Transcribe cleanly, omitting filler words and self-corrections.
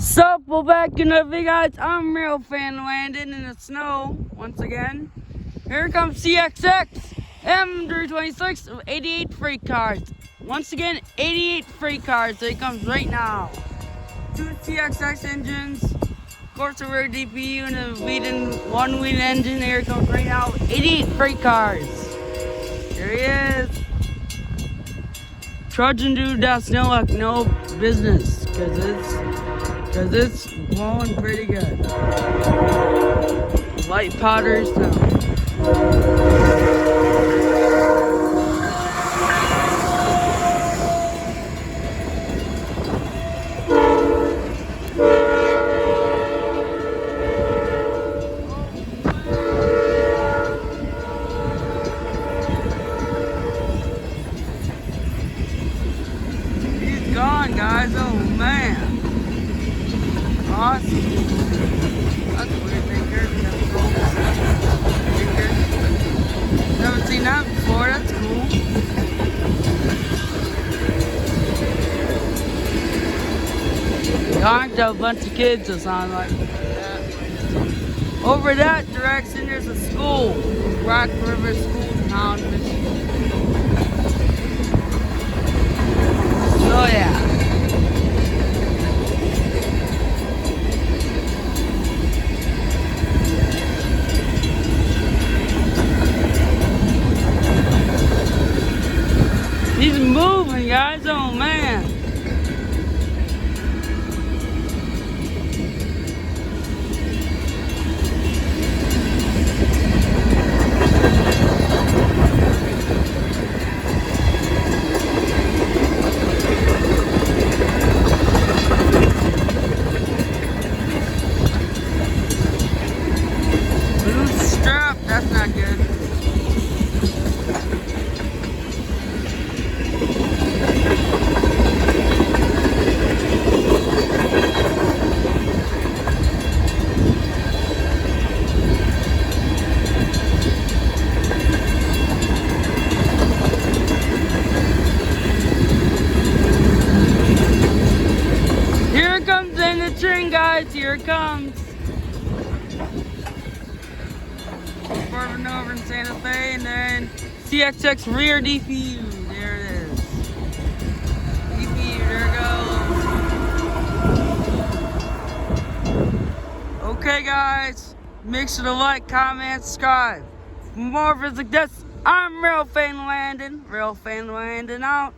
Sup, we're back in the video, guys. I'm Real Fan Landon in the snow once again. Here comes CSX M326 with 88 freight cars. Once again, 88 freight cars. Here it comes right now. 2 CSX engines, of course a rear DPU and a one wheel engine. Here it comes right now. 88 freight cars. Here he is. Trudging through that snow like no business, cause it's blowing pretty good. Light powder snow. He's gone, guys. Oh man. Awesome. That's a weird thinker. Never seen that before. That's cool. Aren't a bunch of kids that sound like that. Over that direction, there's a school. Rock River School, Holland, Michigan. So yeah. He's moving, guys. Oh man. Blue strap, that's not good. Here it comes in the train, guys. Here it comes. Bourbon over in Santa Fe, and then CSX rear DPU. There it is. DPU, there it goes. Okay, guys. Make sure to like, comment, subscribe. For more videos like this, I'm Real Fan Landon. Real Fan Landon out.